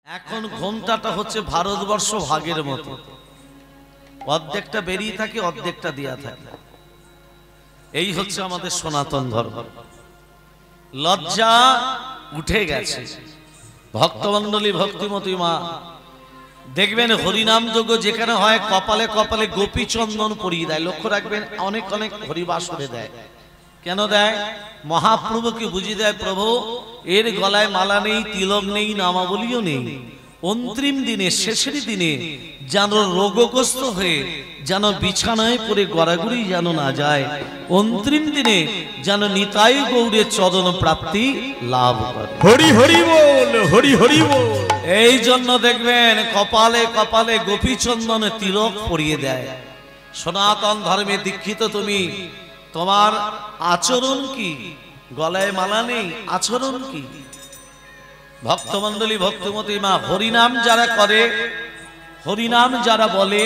এখন ঘন্টাটা হচ্ছে ভারতবর্ষ ভাগের মতো, অর্ধেকটা বেরিয়ে থাকে, অর্ধেকটা দেয়া থাকে। এই হচ্ছে আমাদের সনাতন ধর্ম। লজ্জা উঠে গেছে। ভক্তমণ্ডলী, ভক্তিমতী মা দেখবেন হরিনাম যজ্ঞ যেখানে হয় কপালে কপালে গোপী চন্দন পরিয়ে দেয়। লক্ষ্য রাখবেন, অনেক অনেক হরিবাসরে দেয়। কেন দেয়? মহাপ্রভুকে বুঝিয়ে দেয়, প্রভু এর গলায় মালা নেই, তিলক নেই, নামাবলিও নেই। অন্তিম দিনে, শেষের দিনে যেন রোগগ্রস্ত হয়ে যেন বিছানায় পড়ে গড়াগড়ি যেন না যায়, অন্তিম দিনে যেন নিতাই গৌড়ের চরণ প্রাপ্তি লাভ করে। হরি হরি বল, হরি হরি বল। এই জন্য দেখবেন কপালে কপালে গোপী চন্দনে তিলক পরিয়ে দেয়। সনাতন ধর্মে দীক্ষিত তুমি, তোমার আচরণ কি? গলায় মালা নেই, আচরণ কি? ভক্তমণ্ডলী, ভক্তিমতী মা, হরিনাম যারা করে, হরিনাম যারা বলে,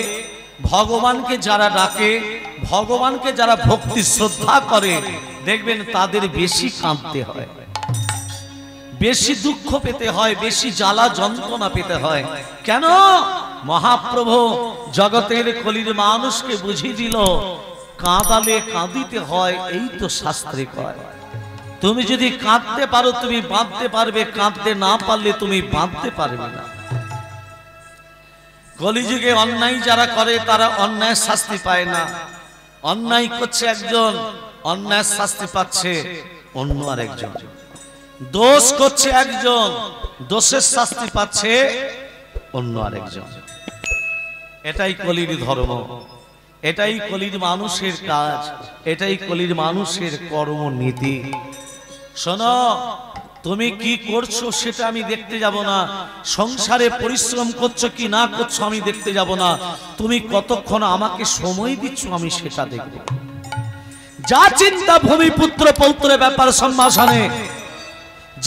ভগবানকে যারা ডাকে, ভগবানকে যারা ভক্তি শ্রদ্ধা করে, দেখবেন তাদের বেশি কাঁদতে হয়, বেশি দুঃখ পেতে হয়, বেশি জ্বালা যন্ত্রণা পেতে হয়। কেন? মহাপ্রভু জগতের কলির মানুষকে বুঝিয়ে দিল, কাঁদালে কাঁদিতে হয়, এই তো শাস্ত্রে কয়। তুমি যদি কাঁদতে পারো তুমি বাঁধতে পারবে, কাঁদতে না পারলে তুমি বাঁধতে পারবে না। কলিযুগে অন্যায় যারা করে তারা অন্যায় শাস্তি পায় না। অন্যায় করছে একজন, অন্যায় শাস্তি পাচ্ছে অন্য আরেকজন। দোষ করছে একজন, দোষের শাস্তি পাচ্ছে অন্য আরেকজন। এটাই কলির ধর্ম, এটাই কলির মানুষের কাজ, এটাই কলির মানুষের কর্মনীতি। শোনো, তুমি কি করছো সেটা আমি দেখতে যাব না, সংসারে পরিশ্রম করছো কি না করছো আমি দেখতে যাব না, তুমি কতক্ষণ আমাকে সময় দিচ্ছ আমি সেটা দেখব। যা চিন্তা ভূমিপুত্র পৌত্রের ব্যাপার সম্ভাষণে,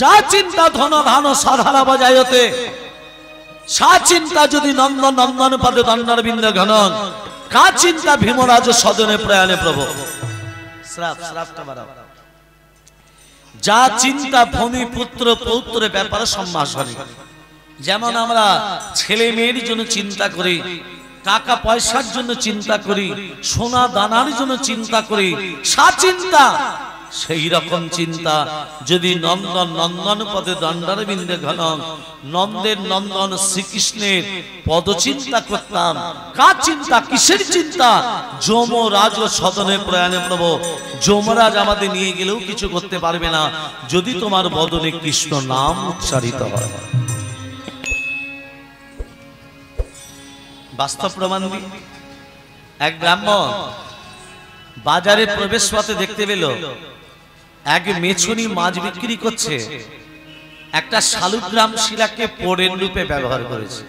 যা চিন্তা ধন ধান সাধারা বাজায়তে, সা চিন্তা যদি নন্দন নন্দন পদে দণ্ডার বিন্দু ঘনন, কা চিন্তা ভীমরাজ সদনে প্রয়াণে প্রভু। শ্রাপটা বাড়াও। যা চিন্তা ভূমিপুত্র পৌত্রের ব্যাপারে সম্ভাষণে, যেমন আমরা ছেলে মেয়ের জন্য চিন্তা করি, টাকা পয়সার জন্য চিন্তা করি, সোনা দানার জন্য চিন্তা করি, সা চিন্তা সেই রকম চিন্তা যদি নন্দন নন্দন পদে দণ্ডার বিন্দে ঘন, নন্দের নন্দন শ্রীকৃষ্ণের পদ চিন্তা করতাম। কার চিন্তা? কিসের চিন্তা? যমরাজ সদনে প্রয়াণে প্রভু। যমরাজ আমাদের নিয়ে গেলেও কিছু করতে পারবে না যদি তোমার বদনে কৃষ্ণ নাম উচ্চারিত হয়। বাস্তব প্রমাণ দিই। এক ব্রাহ্মণ বাজারে প্রবেশ পথে দেখতে পেল এক মেছুনি মাছ বিক্রি করছে, একটা শালুগ্রাম শিলাকে পোড়েন রূপে ব্যবহার করেছে।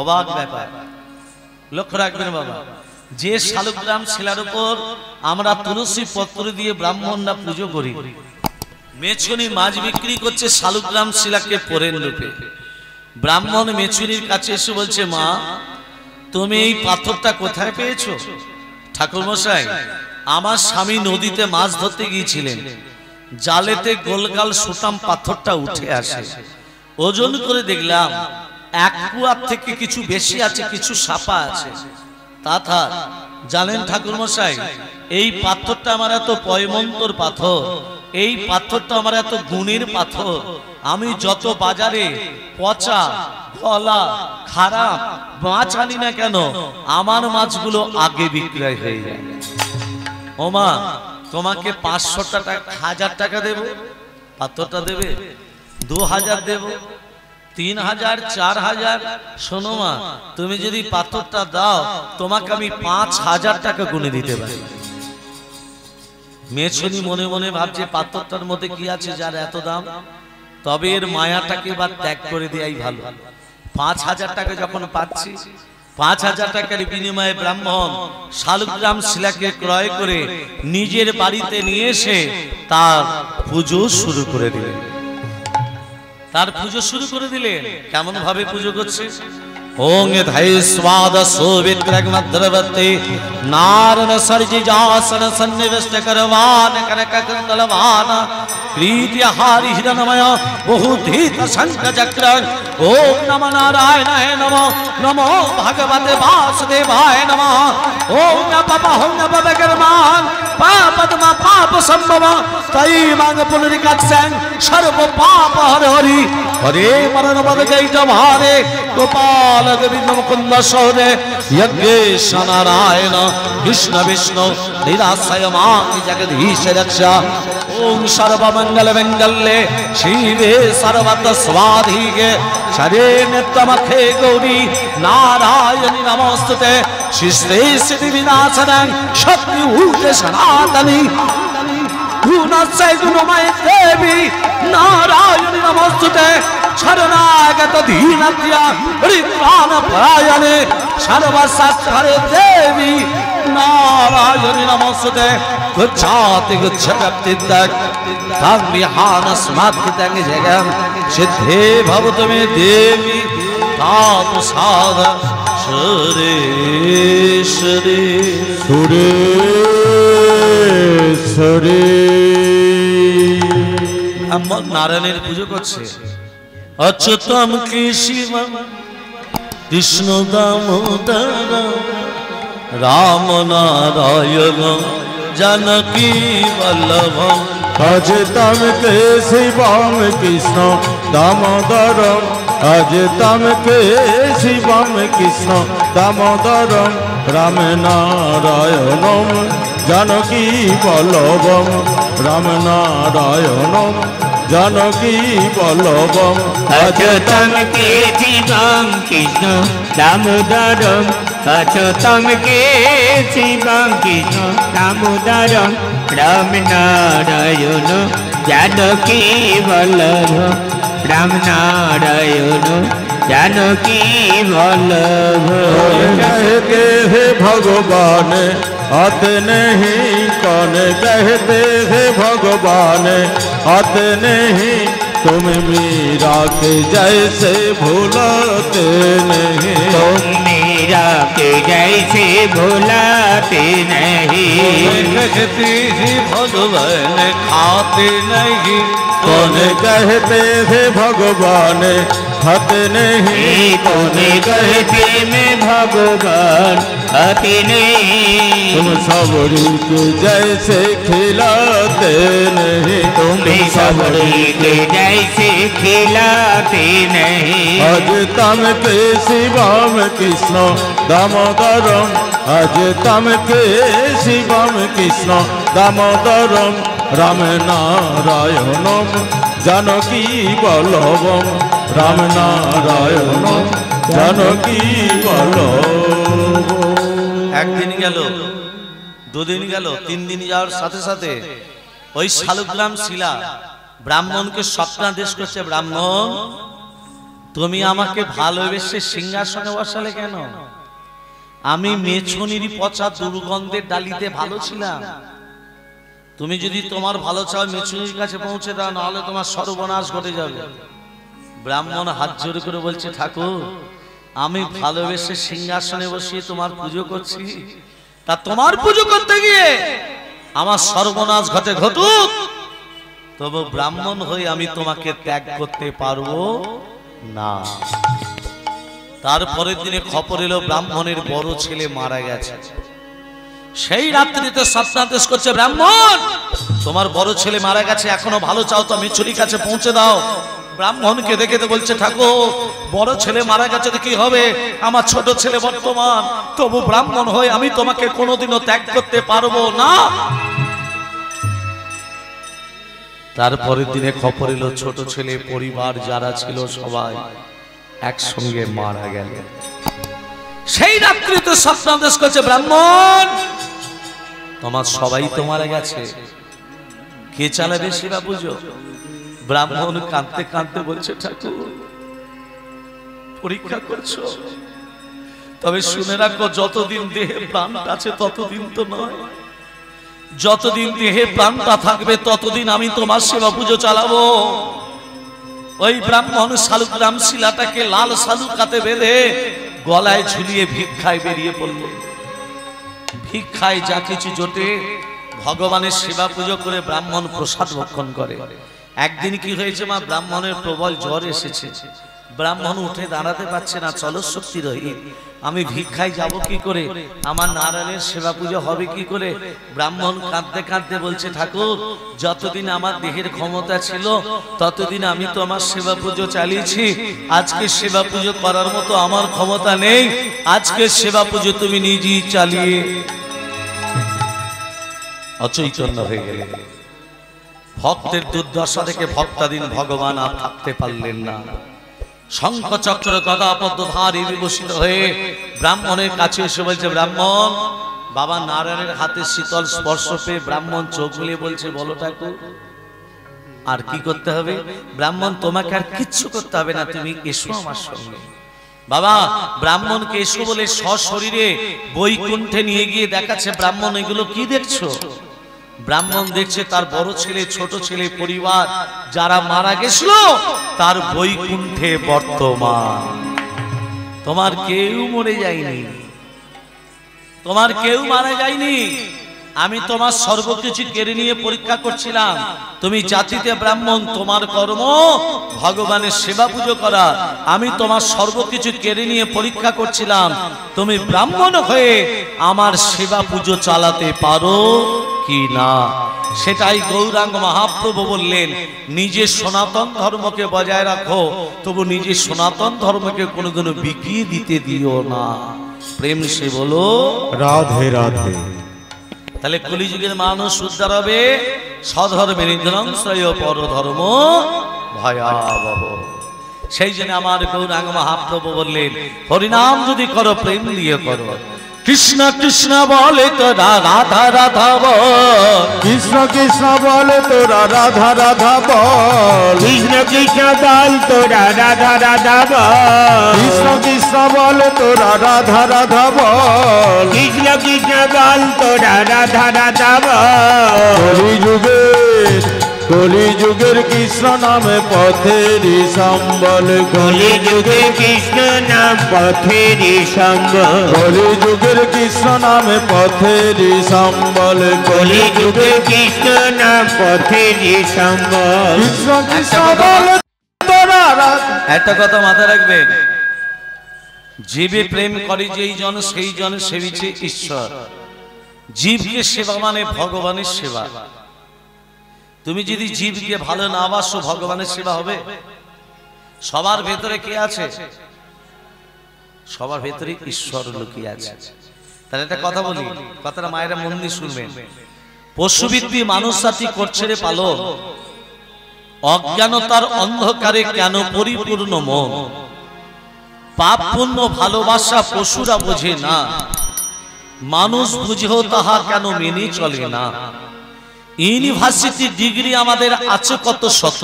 অবাক ব্যাপার। লক্ষ্য রাখবেন বাবা, যে শালুগ্রাম শিলার উপর আমরা তুলসী পত্র দিয়ে ব্রাহ্মণরা পুজো করি, মেছুনি মাছ বিক্রি করছে শালুগ্রাম শিলাকে পোড়েন রূপে। ব্রাহ্মণ মেছুনির কাছে এসে বলছে, মা তুমি এই পাথরটা কোথায় পেয়েছো? ঠাকুর মশাই, আমার স্বামী নদীতে মাছ ধরতে গিয়েছিলেন, জালেতে গোলগাল সুতাম পাথরটা উঠে আসে, ওজন করে দেখলাম এক কুয়ার থেকে কিছু বেশি আছে, কিছু সাপা আছে। তা জানেন ঠাকুর মশাই, এই পাথরটা আমার এত পয়মন্তর পাথর, এই পাথরটা আমার এত গুণের পাথর, আমি যত বাজারে পচা গলা খারাপ মাছ আনি না কেন, আমার মাছগুলো আগে বিক্রয় হয়ে যায়। ওমা, তোমাকে 500 টাকা 1000 টাকা দেব, পাথরটা দেবে 2000 দেব, 3000 4000। শোনো মা, তুমি যদি পাথরটা দাও তোমাকে আমি 5000 টাকা গুনে দিতে পারি। মেছুনি মনে মনে ভাবছে পাথরটার মধ্যে কি আছে যার এত দাম, তবে এর মায়াটাকে বা ত্যাগ করে দেয়াই ভালো। 5000 টাকা যখন পাচ্ছি, 5000 টাকার বিনিময়ে ব্রাহ্মণ শালুগ্রাম শিলাকে ক্রয় করে নিজের বাড়িতে নিয়ে এসে তার পুজো শুরু করে দিলেন। তার পুজো শুরু করে দিলেন। কেমন ভাবে পুজো করছে? ओंग धै स्वाद सुविक्रमद्रवते नारन सर्जि जासन सन्निविष्ट करवान कनक कुंडलवान प्रीति हारि हिरणमय बहुधीत शंख चक्र ओम नमो नारायणाय नमो नमो भगवते वासुदेवाय नमः ओम न पप कर्मान पापद्म पाप संभव तई मांग पुनरिकक्षं सर्व पाप हर हरि हरे मरण बद गई जमाने गोपाल गोविंद मुकुंद सौरे यज्ञेश नारायण कृष्ण विष्णु निराशय मां जगदीश रक्षा ओम सर्वमंगल मंगल्ये शिवे सर्वत स्वाधिके शरे नित्यमखे गौरी नारायणी नमोस्तुते शिष्टे सिद्धि विनाशनं शक्ति ऊर्जे सनातनी गुणस्य गुणमय देवी नारायणी नमोस्तुते शरणागत दीनत्या परित्राण परायणे सर्वशास्त्र देवी नारायणी नमोस्तुते गुच्छाति गुच्छगप्तिदक तम विहान स्मार्तितं जगं सिद्धे भवतु मे देवी तातु साध सुरेश्वरी सुरेश्वरी আমার নারায়ণের পুজো করছে অচ্যুতম কেশবম কৃষ্ণ দামোদর রাম নারায়ণ জানকী বল্লভ अजतम केशवम कृष्ण दामोदरम अजतम केशवम कृष्ण दामोदरम राम नारायणम जानकी वल्लभम राम नारायणम जानकी वल्लभम अच्युतम केशवम कृष्ण दामोदरम अच्युतम केशवम कृष्ण दामोदरम राम नारायण जानकी वल्लभ राम नारायण जानकी वल्लभ कहते हैं भगवान अत नहीं कौन कहते हैं भगवान अत नहीं तुम मीरा के जैसे भूलते नहीं तुम मीरा के जैसे भूलते नहीं कहती ही भगवान खाते नहीं कौन कहते थे भगवान हत नहीं तुम्हें कहते में भगवान अति नहीं तुम सबरी के जैसे खिलाते नहीं तुम्हें सबरी के जैसे खिलाते नहीं अज तम के शिवम कृष्ण दामोदरम अज तम के शिवम कृष्ण दामोदरम राम नारायणम जानकी वल्लभम राम नारायणम जानकी वल्लभ একদিন গেল দুদিন গেল তিন দিন যাওয়ার সাথে সাথে ওই শালগ্রাম শিলা ব্রাহ্মণকে স্বপ্নাদেশ করছে ব্রাহ্মণ তুমি আমাকে ভালোবেসে সিংহাসনে বসালে কেন আমি মেছুনির পচা দুর্গন্ধের ডালিতে ভালো ছিলাম তুমি যদি তোমার ভালো চাও মেছুনির কাছে পৌঁছে দাও নাহলে তোমার সর্বনাশ ঘটে যাবে ব্রাহ্মণ হাত জোড় করে বলছে ঠাকুর আমি ভালোবেসে সিংহাসনে বসিয়ে তোমার পুজো করছি তা তোমার পুজো করতে গিয়ে আমার সর্বনাশ ঘটে ঘটুক তবে ব্রাহ্মণ হয়ে আমি তোমাকে ত্যাগ করতে পারবো না তারপরের দিনে খবর এলো ব্রাহ্মণের বড় ছেলে মারা গেছে সেই রাত্রিতে স্বপ্নাদেশ করছে ব্রাহ্মণ তোমার বড় ছেলে মারা গেছে এখনো ভালো চাও তো মেছুরির কাছে পৌঁছে দাও ব্রাহ্মণকে দেখে তো বলছে ঠাকুর বড় ছেলে মারা গেছে তো কি হবে আমার ছোট ছেলে বর্তমান তবু ব্রাহ্মণ হয়ে আমি তোমাকে কোনোদিনও ত্যাগ করতে পারবো না তারপরের দিনে খবর এলো ছোট ছেলে পরিবার যারা ছিল সবাই একসঙ্গে মারা গেল সেই রাত্রিতে স্বপ্নাদেশ করছে ব্রাহ্মণ তোমার সবাই তো মারা গেছে কে চালাবে সেবা পুজো ব্রাহ্মণ কাঁদতে কাঁদতে বলছে ঠাকুর পরীক্ষা করছো তবে শুনে রাখো যতদিন দেহে প্রাণটা আছে ততদিন তো নয় যতদিন দেহে প্রাণটা থাকবে ততদিন আমি তোমার সেবা পুজো চালাবো ওই ব্রাহ্মণ শালগ্রাম শিলাটাকে লাল শালুকাতে বেঁধে গলায় ঝুলিয়ে ভিক্ষায় বেরিয়ে পড়ল। ভিক্ষায় যা কিছু জোটে ভগবানের সেবা পুজো করে ব্রাহ্মণ প্রসাদ ভক্ষণ করে। একদিন কি হয়েছে মা, ব্রাহ্মণের প্রবল জ্বর এসেছে, ব্রাহ্মণ উঠে দাঁড়াতে পারছে না, চলশক্তি রহিত, আমি ভিক্ষায় যাব কি করে, আমার নারায়ণের সেবা পুজো হবে কি করে। ব্রাহ্মণ কাঁদতে কাঁদতে বলছে, ঠাকুর যতদিন আমার দেহের ক্ষমতা ছিল ততদিন আমি তো আমার সেবা পুজো চালিয়েছি, আজকে সেবা পুজো করার মতো আমার ক্ষমতা নেই, আজকে সেবা পুজো তুমি নিজেই চালিয়ে অচৈতন্য হয়ে গেলে। ভক্তের দুর্দশা থেকে ভক্তাধীন ভগবান আর থাকতে পারলেন না। শঙ্খ চক্র গদা পদ্মধারী বিভূষিত হয়ে ব্রাহ্মণের কাছে এসে বলছে, ব্রাহ্মণ, বাবা নারায়ণের হাতে শীতল স্পর্শ পেয়ে ব্রাহ্মণ চোখ মিলিয়ে বলছে, বলো ঠাকুর আর কি করতে হবে। ব্রাহ্মণ, তোমাকে আর কিচ্ছু করতে হবে না, তুমি এসো আমার সঙ্গে। বাবা ব্রাহ্মণকে এসো বলে সশরীরে বৈকুণ্ঠে নিয়ে গিয়ে দেখাচ্ছে। ব্রাহ্মণ, এগুলো কি দেখছো? ব্রাহ্মণ দেখছে তার বড় ছেলে, ছোট ছেলে, পরিবার যারা মারা গেছিল তার বৈকুণ্ঠে বর্তমান। তোমার কেউ মরে যায়নি, তোমার কেউ মারা যায়নি, আমি তোমার সর্বকিছু কেড়ে নিয়ে পরীক্ষা করছিলাম। তুমি জাতিতে ব্রাহ্মণ, তোমার কর্ম ভগবানের সেবা পুজো করা, আমি তোমার সর্বকিছু কেড়ে নিয়ে পরীক্ষা করছিলাম তুমি ব্রাহ্মণ হয়ে আমার সেবা পুজো চালাতে পারো কি না। সেটাই গৌরাঙ্গ মহাপ্রভু বললেন, নিজের সনাতন ধর্মকে বজায় রাখো, তবু নিজের সনাতন ধর্মকে কোনোদিনও বিকিয়ে দিতে দিও না। প্রেম সে বলো রাধে রাধে। তাহলে কলিযুগের মানুষ উদ্ধার হবে, স্বধর্মের নিধনশ্রয় পরধর্ম ভয়াবহ। সেই জন্য আমার গৌরাঙ্গ মহাপ্রভু বললেন, হরিনাম যদি করো প্রেম দিয়ে করো। কৃষ্ণ কৃষ্ণ বলে তোরা রাধা রাধা বল, কৃষ্ণ কৃষ্ণ বলে তোরা রাধা রাধা বল, কৃষ্ণ কৃষ্ণ বল তোরা রাধা রাধা বল, কৃষ্ণ কৃষ্ণ বলে তোরা রাধা রাধা বল, কৃষ্ণ কৃষ্ণ বল তোরা রাধা রাধা বল। কলিযুগের কৃষ্ণ নামে পথেরই সম্বল, কলিযুগে কৃষ্ণ নাম পথেরই সম্বল, কলিযুগের কৃষ্ণ নামে পথেরই সম্বল, কলিযুগে কৃষ্ণ নাম পথেরই সম্বল। কৃষ্ণ কৃষ্ণ বলে তোরা রাধা। একটা কথা মাথায় রাখবেন, জীবে প্রেম করে যেই জন সেই জন সেবিছে ঈশ্বর। জীবকে সেবা মানে ভগবানের সেবা। তুমি যদি জীবকে ভালো না বাসো, ভগবানের সেবা হবে? সবার ভেতরে কে আছে? সবার ভেতরে ঈশ্বর লুকিয়ে আছে। তাহলে একটা কথা বলি, কথাটা মায়েরা মন দিয়ে শুনবেন। পশুবৃত্তি মানুষ সাথী করছে রে পালন, অজ্ঞানতার অন্ধকারে কেন পরিপূর্ণ মন, পাপ পুণ্য ভালোবাসা পশুরা বোঝে না, মানুষ বুঝেও তাহা কেন মেনে চলে না। ইউনিভার্সিটি ডিগ্রি আমাদের আছে কত শত,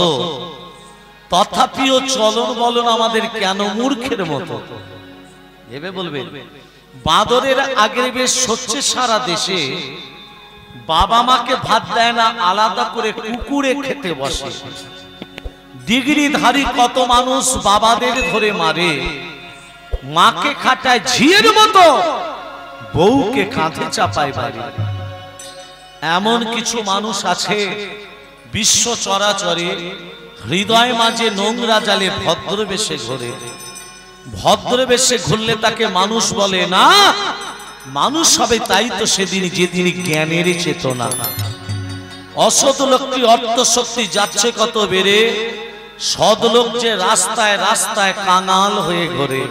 তথাপিও চলন বলন আমাদের কেন মূর্খের মতো। ভেবে বলবেন, বাঁদরের আগের বেশ হচ্ছে সারা দেশে, বাবা মাকে ভাত দেয় না, আলাদা করে কুকুরে খেতে বসে। ডিগ্রিধারী কত মানুষ বাবাদের ধরে মারে, মাকে খাটায় ঝিয়ের মতো, বউকে কাঁধে চাপায় বাড়ি। এমন কিছু মানুষ আছে বিশ্ব চরাচরে, হৃদয় মাঝে নোংরা জালে ভদ্রবেশে ঘোরে। ভদ্রবেশে ঘুরলে তাকে মানুষ বলে না, মানুষ হবে তাই তো সেদিন যেদিন জ্ঞানের চেতনা। অসৎ লোকটি অর্থ শক্তি যাচ্ছে কত বেড়ে, সদলোক যে রাস্তায় রাস্তায় কাঙাল হয়ে ঘোরে।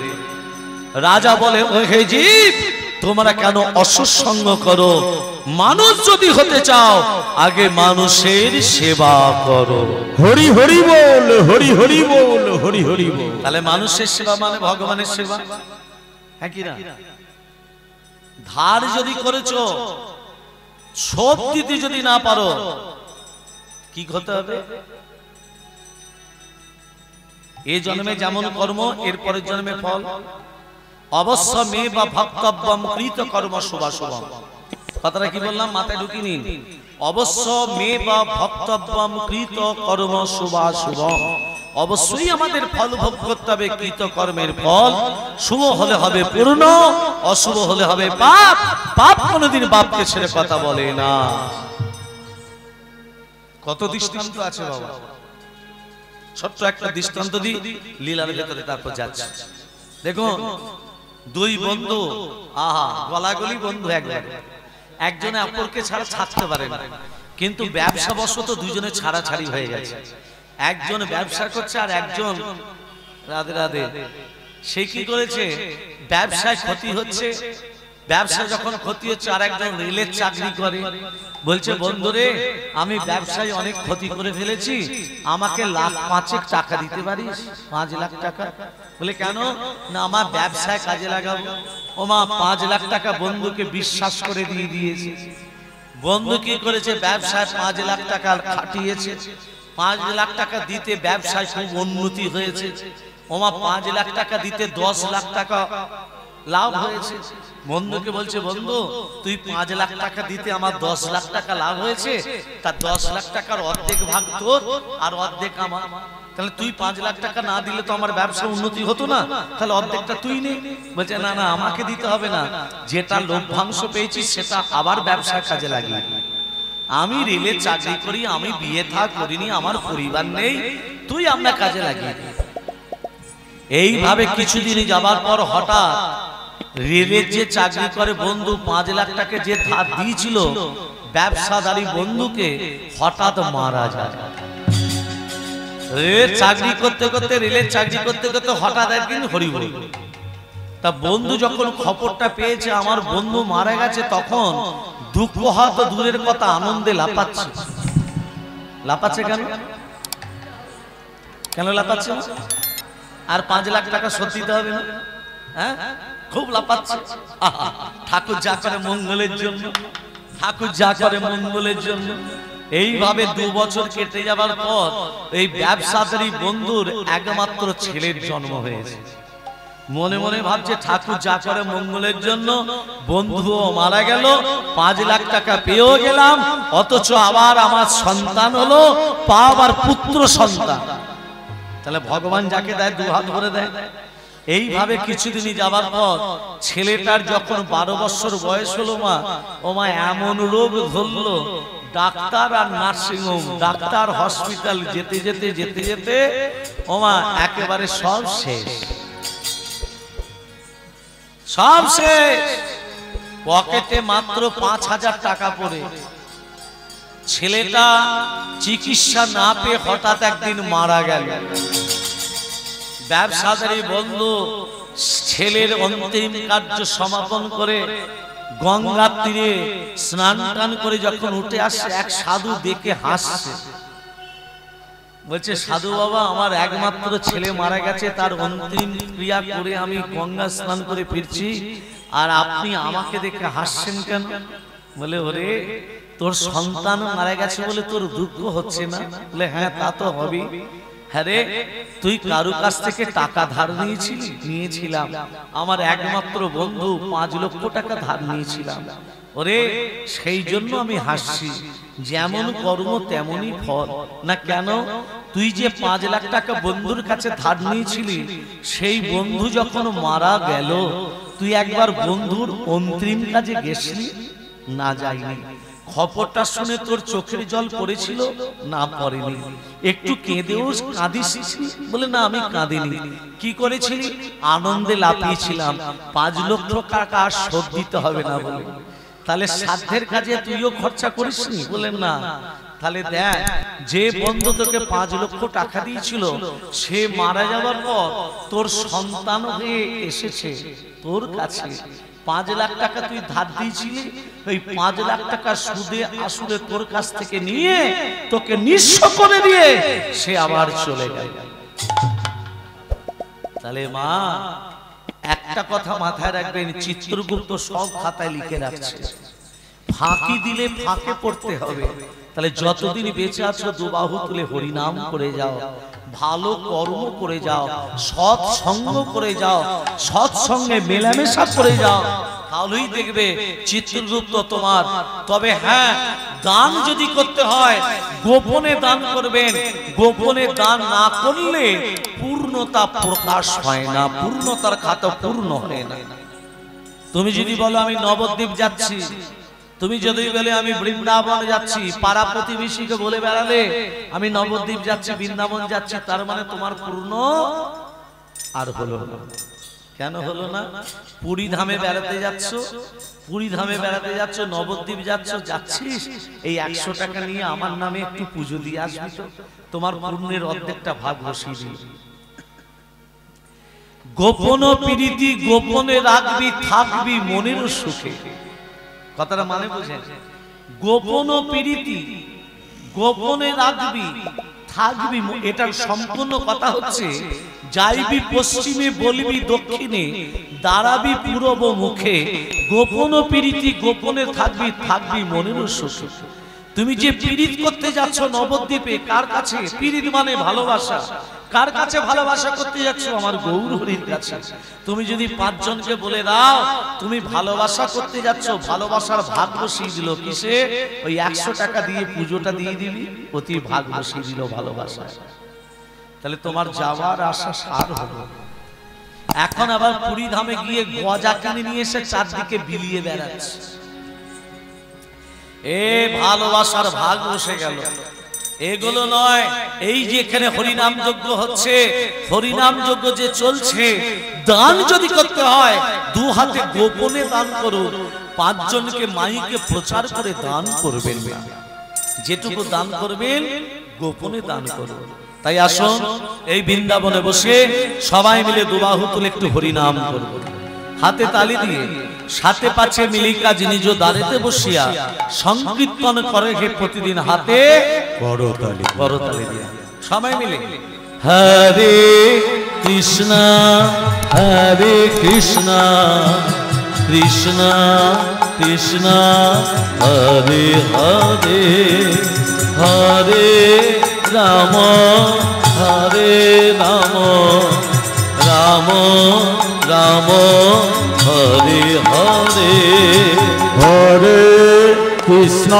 রাজা বলে, ওহে জীব, তোমরা কেন অসৎসঙ্গ করো? মানুষ যদি হতে চাও আগে মানুষের সেবা করো। হরি হরি বল, হরি হরি বল, হরি হরি বল। তাহলে মানুষের সেবা মানে ভগবানের সেবা, হ্যাঁ কি না? ধার যদি করেছো, শোধ দিতে যদি না পারো, কি করতে হবে? এই জন্মে যেমন কর্ম, এর পরের জন্মে ফল। অবশ্য মে বা ভক্তব্যম কৃত কর্ম শুভাশুভম। কথাটা কি বললাম মাথায় ঢুকিয়ে নিন। অবশ্য মে বা ভক্তব্যম কৃত কর্ম শুভাশুভম। অবশ্যই আমাদের ফল ভোগ করতে হবে। কৃতকর্মের ফল শুভ হলে হবে পূর্ণ, অশুভ হলে হবে পাপ। পাপ কোনোদিন বাপকে ছেড়ে কথা বলে না। কত দৃষ্টান্ত আছে বাবা, ছোট্ট একটা দৃষ্টান্ত দিই লীলার ভেতরে, তারপর যাচ্ছে। দেখুন দুই বন্ধু, আহা গলাগলি বন্ধু, একজনে অপরকে ছাড়া ছাড়তে পারে না, কিন্তু ব্যবসা বশত দুজনে ছাড়াছাড়ি হয়ে গেছে। একজন ব্যবসা করছে আর একজন রাধে রাধে, সে কি করেছে, ব্যবসায় ক্ষতি হচ্ছে, ব্যবসা যখন ক্ষতি হচ্ছে আর একজন রেলের চাকরি করে, বলছে বন্ধুরে আমি ব্যবসায় অনেক ক্ষতি করে ফেলেছি, আমাকে লাখ পাঁচেক টাকা দিতে পারিস? 5 লাখ টাকা। বলে কেন? না আমার ব্যবসায় কাজে লাগাবো। ও মা 5 লাখ টাকা বন্ধুকে বিশ্বাস করে দিয়ে দিয়েছে। বন্ধু কি করেছে, ব্যবসায় 5 লাখ টাকা খাটিয়েছে, 5 লাখ টাকা দিতে ব্যবসায় খুব উন্নতি হয়েছে। ওমা 5 লাখ টাকা দিতে 10 লাখ টাকা লাভ হয়েছে। বন্ধুকে বলছে বন্ধু তুই 5 লাখ টাকা দিতে আমার 10 লাখ টাকা লাভ হয়েছে, তার 10 লাখ টাকার অর্ধেক ভাগ তোর আর অর্ধেক আমার। তাহলে তুই 5 লাখ টাকা না দিলে তো আমার ব্যবসা উন্নতি হতো না, তাহলে অর্ধেকটা তুই নে। বলছে না না আমাকে দিতে হবে না, যেটা লভ্যাংশ পেয়েছি সেটা আবার ব্যবসার কাজে লাগিয়ে। আমি রেলে চাকরি করি, আমি বিয়ে থা করিনি, আমার পরিবার নেই, তুই আমরা কাজে লাগিয়ে। এইভাবে কিছুদিন যাবার পর হঠাৎ রেলের যে চাকরি করে বন্ধু 5 লাখ টাকা যে ধার দিয়েছিল ব্যবসাদারি বন্ধুকে, হঠাৎ মারা যায়। রেলের চাকরি করতে করতে হঠাৎ একদিন হরিবল। তা বন্ধু যখন খবরটা পেয়েছে আমার বন্ধু মারা গেছে, তখন দুঃখ হওয়া তো দূরের কথা, আনন্দে লাফাচ্ছে। লাফাচ্ছে কেন? কেন লাফাচ্ছে? আর 5 লাখ টাকা শোধ দিতে হবে না, হ্যাঁ? খুব লাফাচ্ছে। ঠাকুর যা করে মঙ্গলের জন্য, ঠাকুর যা করে মঙ্গলের জন্য। এইভাবে 2 বছর কেটে যাবার পর এই ব্যবসাদারি বন্ধুর একমাত্র ছেলের জন্ম হয়েছে। মনে মনে ভাবছে ঠাকুর যা করে মঙ্গলের জন্য, বন্ধুও মারা গেল, 5 লাখ টাকা পেয়েও গেলাম, অথচ আবার আমার সন্তান হলো, আবার পুত্র সন্তান। তাহলে ভগবান যাকে দেয় 2 হাত ভরে দেয়। এইভাবে কিছুদিনই যাবার পর ছেলেটার যখন 12 বছর বয়স হলো মা, ও মা এমন রোগ ধরলো, ডাক্তার আর নার্সিং হোম, ডাক্তার হসপিটাল যেতে যেতে যেতে যেতে ও মা একেবারে সব শেষ, সব শেষ। পকেটে মাত্র 5,000 টাকা পড়ে ছেলেটা চিকিৎসা না পেয়ে হঠাৎ একদিন মারা গেল। ব্যবসাদারি বন্ধু ছেলের অন্তিম কার্য সমাপন করে গঙ্গার তীরে স্নান টান করে যখন উঠে আসছে, এক সাধু দেখে হাসছে। বলছে সাধু বাবা আমার একমাত্র ছেলে মারা গেছে, তার অন্তিম ক্রিয়া করে আমি গঙ্গা স্নান করে ফিরছি, আর আপনি আমাকে দেখে হাসছেন কেন? বলে ওরে তোর সন্তান মারা গেছে বলে তোর দুঃখ হচ্ছে না? বলে হ্যাঁ তা তো হবে। হ্যাঁ রে তুই কারু কাছ থেকে টাকা ধার নিয়েছিলি? নিয়েছিলাম। আমার একমাত্র বন্ধু 5 লক্ষ টাকা ধার নিয়েছিলাম। ওরে সেই জন্য আমি হাসছি, যেমন কর্ম তেমনই ফল। না কেন? তুই যে 5 লাখ টাকা বন্ধুর কাছে ধার নিয়েছিলি, সেই বন্ধু যখন মারা গেল তুই একবার বন্ধুর অন্তিম কাজে গেছিলি? না যাইনি। খবরটা শুনে তোর চোখের জল পড়েছিল? না পড়েনি। একটু কেঁদেও কাঁদিস? বলে না আমি কাঁদিনি। কি করেছিলি? আনন্দে লাফিয়েছিলাম, 5 লক্ষ টাকা আর শোধ দিতে হবে না বলে। তাহলে সাধ্যের কাজে তুইও খরচা করিসনি? বলেন না। তাহলে দেখ যে বন্ধু তোকে 5 লক্ষ টাকা দিয়েছিল, সে মারা যাওয়ার পর তোর সন্তান হয়ে এসেছে তোর কাছে। 5 লাখ টাকা তুই ধার দিয়েছিলি, ওই 5 লাখ টাকা সুদে আসলে তোর কাছ থেকে নিয়ে তোকে নিঃস্ব করে দিয়ে সে আবার চলে গেল। তাহলে মা একটা কথা মাথায় রাখবেন, চিত্রগুপ্ত সব খাতায় লিখে রাখছে, ফাঁকি দিলে ফাঁকে পড়তে হবে। তাহলে যতদিন বেঁচে আছো 2 বাহু তুলে হরিনাম করে যাও, ভালো কর্ম করে যাও, সৎ সঙ্গ করে যাও, সৎ সঙ্গে মেলামেশা করে যাও, তাহলেই দেখবে চিত্ররূপ তো তোমার। তবে হ্যাঁ, দান যদি করতে হয় গোপনে দান করবেন। গোপনে দান না করলে পূর্ণতা প্রকাশ হয় না, পূর্ণতার খাতা পূর্ণ হয় না। তুমি যদি বলো আমি নবদ্বীপ যাচ্ছি, তুমি যদি বলে আমি বৃন্দাবন যাচ্ছি, পাড়া প্রতিবেশীকে বলে বেড়ালে আমি নবদ্বীপ যাচ্ছি, বৃন্দাবন যাচ্ছি, তার মানে তোমার পূর্ণ আর হলো না। কেন হলো না? পুরী ধামে বেড়াতে যাচ্ছ, পুরী ধামে বেড়াতে যাচ্ছ, নবদ্বীপ যাচ্ছিস, এই 100 টাকা নিয়ে আমার নামে একটু পুজো দিয়ে আসবি তো, তোমার পূর্ণের অর্ধেকটা ভাগ বসিয়ে দিই। গোপন প্রীতি গোপনে রাখবি, থাকবি মনের সুখে। কথাটা মানে বুঝেন? গোপন প্রীতি গোপনে রাখবি, থাকবি, এটার সম্পূর্ণ কথা হচ্ছে যাইবি পশ্চিমে বলবি দক্ষিণে, দাঁড়াবি পূরব মুখে, গোপন প্রীতি গোপনে থাকবি, থাকবি মনের সুখে। তুমি যে পীড়িত করতে যাচ্ছ নবদ্বীপে, কার কাছে? পীড়িত মানে ভালোবাসা। কার কাছে ভালোবাসা করতে যাচ্ছ? আমার গৌর হরির কাছে। তুমি যদি 5 জনকে বলে দাও তুমি ভালোবাসা করতে যাচ্ছ, ভালোবাসার ভাগ বসিয়ে দিল কিসে? ওই 100 টাকা দিয়ে পুজোটা দিয়ে দিবি, অতি ভাগ বসিয়ে দিল ভালোবাসা। তাহলে তোমার যাওয়ার আশা সার হলো। এখন আবার পুরী ধামে গিয়ে গজা কিনে নিয়ে এসে চারদিকে বিলিয়ে বেড়াচ্ছে, এ ভালোবাসার ভাগ বসে গেল। এগুলো নয়। এই যে এখানে হরিনাম যজ্ঞ হচ্ছে, হরিনাম যজ্ঞ যে চলছে, দান যদি করতে হয় 2 হাতে গোপনে দান করুন। 5 জনকে মাইকে প্রচার করে দান করবেন না, যেটুকু দান করবেন গোপনে দান করুন। তাই আসুন এই বৃন্দাবনে বসে সবাই মিলে দুবাহু তুলে একটু হরিনাম করব, হাতে তালি দিয়ে, সাথে পাচ্ছে মিলিকা জিনিজ দাঁড়েতে বসিয়া সংকীর্তন করে হে প্রতিদিন হাতে করতালি দিয়ে সবাই মিলে হরে কৃষ্ণ হরে কৃষ্ণ কৃষ্ণ কৃষ্ণ হরে হরে হরে রাম হরে রাম রাম রাম হরে হরে হরে কৃষ্ণ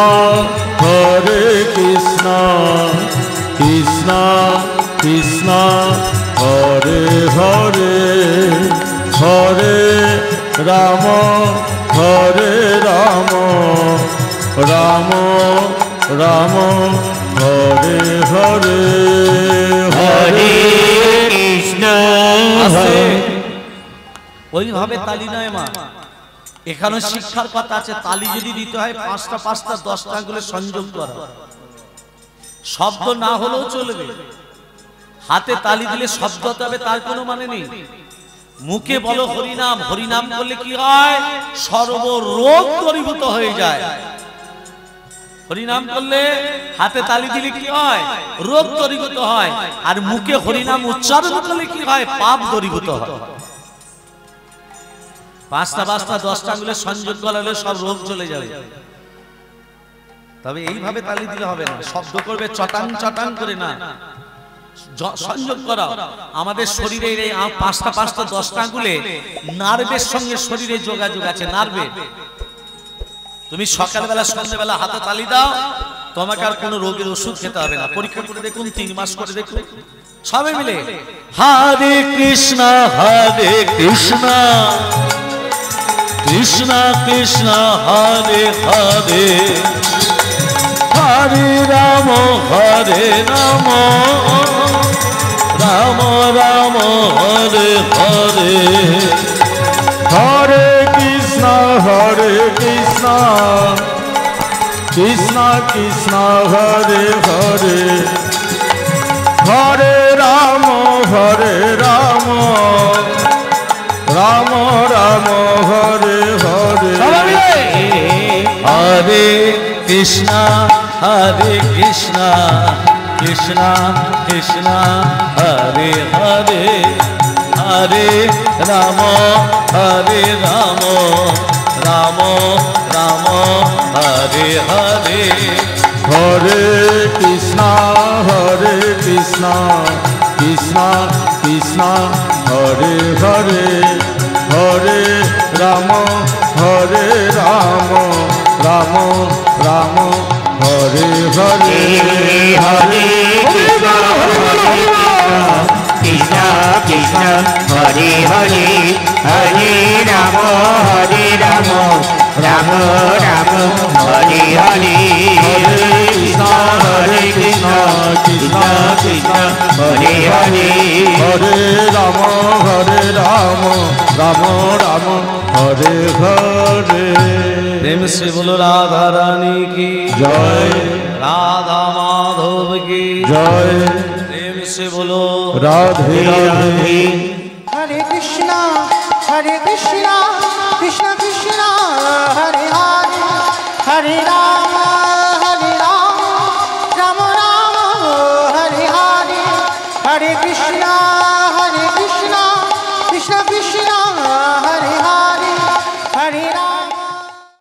কৃষ্ণ কৃষ্ণ কৃষ্ণ হরে হরে হরে রাম রাম রাম রাম হরে হরে হরে কৃষ্ণ ওইভাবে তালি নয় মা, এখানে শিক্ষার কথা আছে। তালি যদি দিতে হয় 5টা 5টা 10টা গুলো সংযোগ করা, শব্দ না হলেও চলবে। হাতে তালি দিলে শব্দ হবে তার কোনো মানে নেই। মুখে বলো হরিনাম, হরিনাম করলে কি হয়? সর্বরোগ দূরীভূত হয়ে যায়। হরিনাম করলে হাতে তালি দিলে কি হয়? রোগ দূরীভূত হয়। আর মুখে হরিনাম উচ্চারণ করলে কি হয়? পাপ দূরীভূত হয়। 5টা 5টা 10টা গুলো সংযোগ করালে সব রোগ চলে যাবে। তবে এইভাবে তালি দিলে হবে না, শব্দ করবে চটাং চটাং করে না, সংযোগ করা। আমাদের শরীরের এই 5টা 5টা 10টা গুলো নার্ভের সঙ্গে শরীরে যোগাযোগ আছে, নার্ভে। তুমি সকালবেলা সন্ধ্যাবেলা হাতে তালি দাও, তোমাকে আর কোনো রোগের ওষুধ খেতে হবে না। পরীক্ষা করে দেখুন, 3 মাস করে দেখুন সবাই মিলে হরে কৃষ্ণ কৃষ্ণ কৃষ্ণ হরে হরে হরে রাম রাম রাম হরে হরে হরে কৃষ্ণ কৃষ্ণ কৃষ্ণ হরে হরে হরে রাম রাম রাম হরে হরে হরে কৃষ্ণ কৃষ্ণ কৃষ্ণ কৃষ্ণ হরে হরে হরে রাম রাম রাম রাম হরে হরে হরে কৃষ্ণ কৃষ্ণ কৃষ্ণ হরে হরে হরে রাম হরে রাম রাম রাম হরে হরে হরে কৃষ্ণ কৃষ্ণ কৃষ্ণ হরে হরে হরে রাম রাম রাম হরে হরে হরে কৃষ্ণ কৃষ্ণ কৃষ্ণ হরে হরে হরে রাম রাম রাম হরে হরে। प्रेम से बोलो राधा रानी की जय, राधा माधव की जय, प्रेम से बोलो राधे राधे। हरे कृष्णा कृष्ण कृष्ण हरे हरे हरे राम राम राम हरे हरे हरे कृष्णा